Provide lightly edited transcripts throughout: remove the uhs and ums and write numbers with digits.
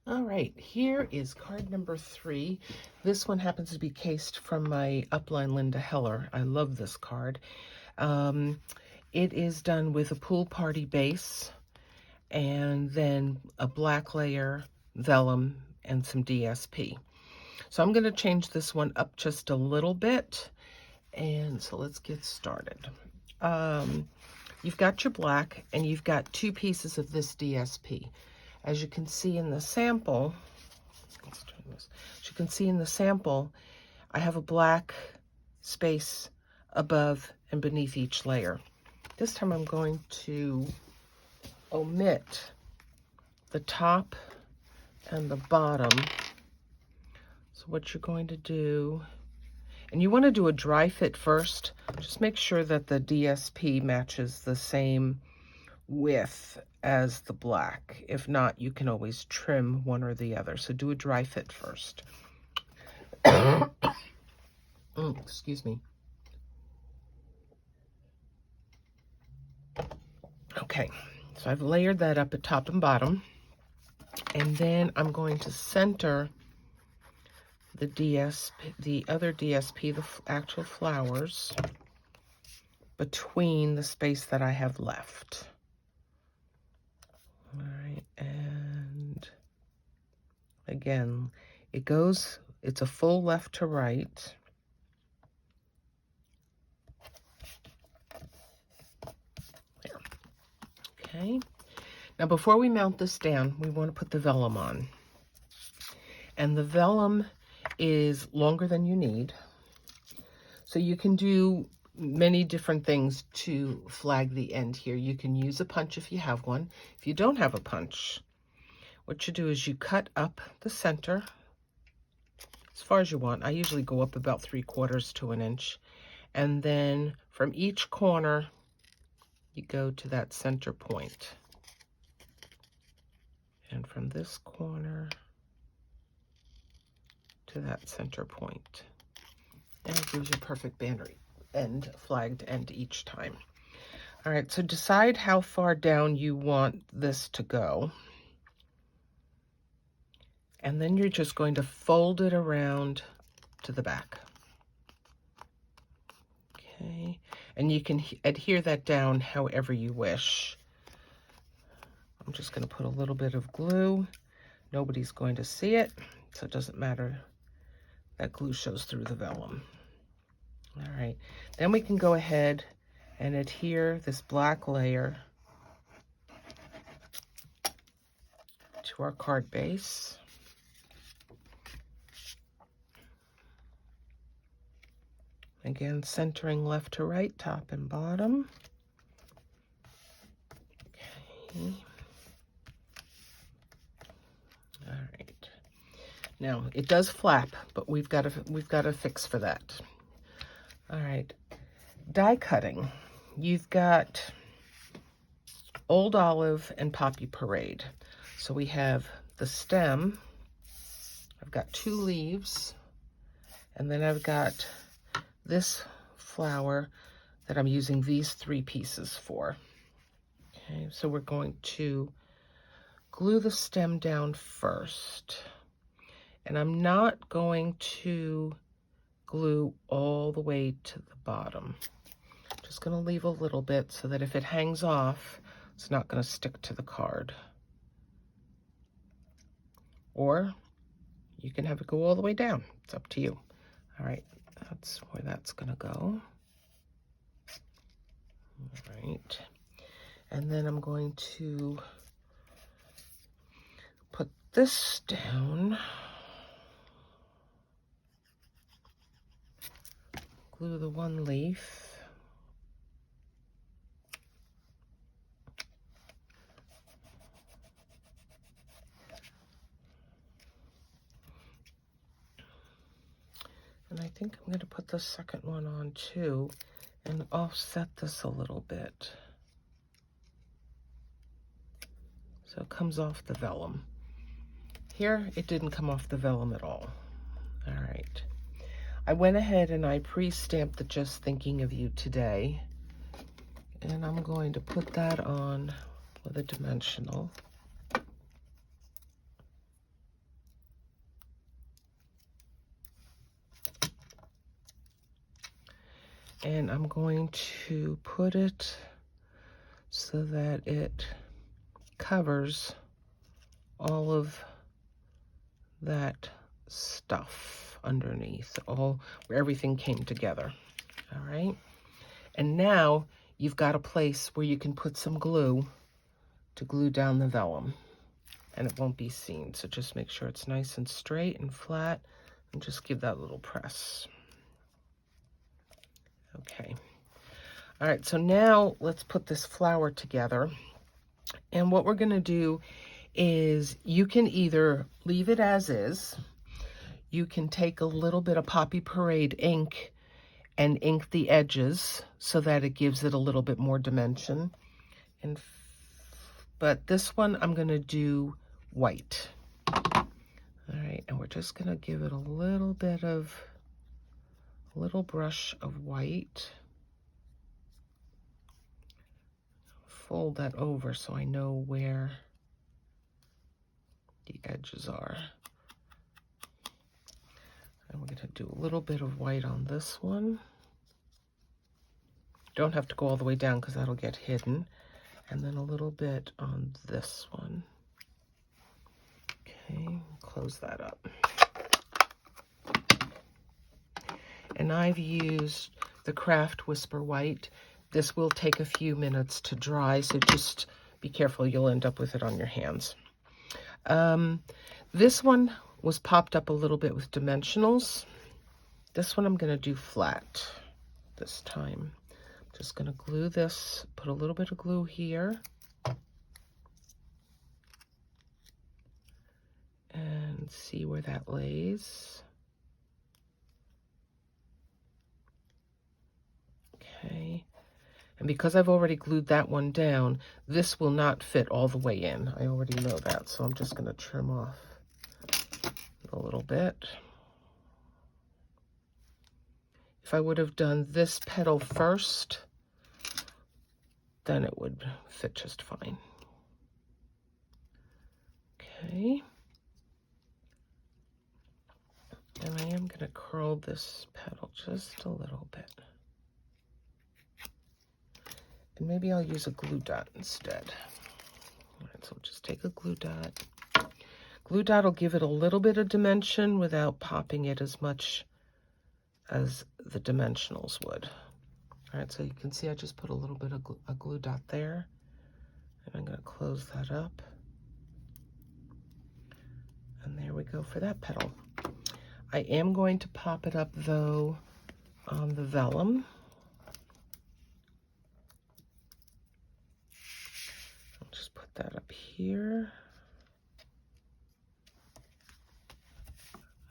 All right, here is card number 3. This one happens to be cased from my upline Linda Heller. I love this card. It is done with a pool party base and then a black layer, vellum, and some DSP. So I'm going to change this one up just a little bit. And so let's get started. You've got your black and you've got 2 pieces of this DSP. As you can see in the sample, I have a black space above and beneath each layer. This time I'm going to omit the top and the bottom. So what you're going to do, and you want to do a dry fit first, just make sure that the DSP matches the same width as the black. If not, you can always trim one or the other. So do a dry fit first. Excuse me. Okay, so I've layered that up at top and bottom. And then I'm going to center the DSP, the other DSP, the actual flowers, between the space that I have left. All right, and again, it's a full left to right. There. Okay. Now, before we mount this down, we want to put the vellum on. And the vellum is longer than you need. So you can do many different things to flag the end here. You can use a punch if you have one. If you don't have a punch, what you do is you cut up the center as far as you want. I usually go up about 3/4 to 1 inch. And then from each corner, you go to that center point. And from this corner to that center point. And it gives you a perfect boundary end, flagged end each time. All right, so decide how far down you want this to go. And then you're just going to fold it around to the back. Okay, and you can adhere that down however you wish. I'm just going to put a little bit of glue. Nobody's going to see it, so it doesn't matter. That glue shows through the vellum. All right, then we can go ahead and adhere this black layer to our card base. Again, centering left to right, top and bottom. Okay. All right. Now, it does flap, but we've got a fix for that. All right, die cutting. You've got Old Olive and Poppy Parade. So we have the stem. I've got 2 leaves, and then I've got this flower that I'm using these 3 pieces for. Okay, so we're going to glue the stem down first. And I'm not going to glue all the way to the bottom. Just going to leave a little bit so that if it hangs off, it's not going to stick to the card. Or you can have it go all the way down. It's up to you. All right, that's where that's going to go. All right. And then I'm going to put this down. Glue the 1 leaf. And I think I'm going to put the second one on too and offset this a little bit. So it comes off the vellum. Here, it didn't come off the vellum at all. All right. I went ahead and I pre-stamped the Just Thinking of You today. And I'm going to put that on with a dimensional. And I'm going to put it so that it covers all of that stuff underneath, all where everything came together. All right. And now you've got a place where you can put some glue to glue down the vellum, and it won't be seen. So just make sure it's nice and straight and flat, and just give that little press. Okay. All right, so now let's put this flower together. And what we're gonna do is you can either leave it as is, you can take a little bit of Poppy Parade ink and ink the edges so that it gives it a little bit more dimension. But this one I'm gonna do white. All right, and we're just gonna give it a little brush of white. Fold that over so I know where the edges are. And we're gonna do a little bit of white on this one. Don't have to go all the way down because that'll get hidden. And then a little bit on this one. Okay, close that up. And I've used the Craft Whisper White. This will take a few minutes to dry, so just be careful, you'll end up with it on your hands. This one was popped up a little bit with dimensionals. This one I'm gonna do flat this time. I'm just gonna glue this, put a little bit of glue here. And see where that lays. Okay. And because I've already glued that one down, this will not fit all the way in. I already know that, so I'm just going to trim off a little bit. If I would have done this petal first, then it would fit just fine. Okay. And I am going to curl this petal just a little bit. And maybe I'll use a glue dot instead. All right, so just take a glue dot. Glue dot will give it a little bit of dimension without popping it as much as the dimensionals would. All right, so you can see I just put a little bit of a glue dot there. And I'm going to close that up. And there we go for that petal. I am going to pop it up, though, on the vellum. I'll just put that up here.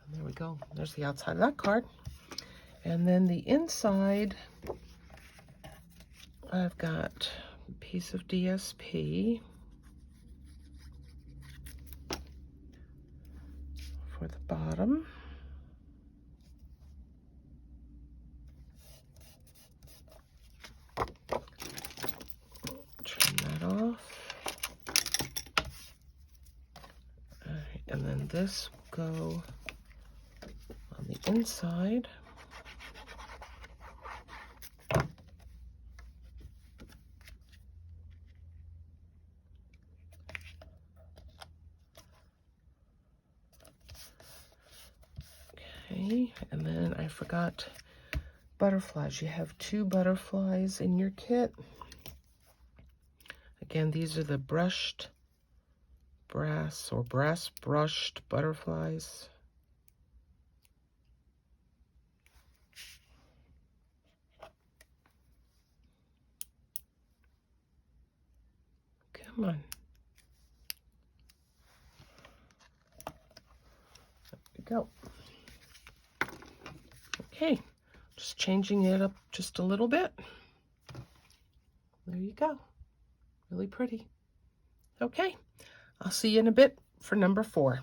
And there we go. There's the outside of that card. And then the inside, I've got a piece of DSP for the bottom. Trim that off. All right, and then this will go on the inside. Okay, and then I forgot butterflies. You have 2 butterflies in your kit. Again, these are the brushed brass or brass brushed butterflies. Come on. There we go. Okay, just changing it up just a little bit. There you go. Really pretty. Okay, I'll see you in a bit for number 4.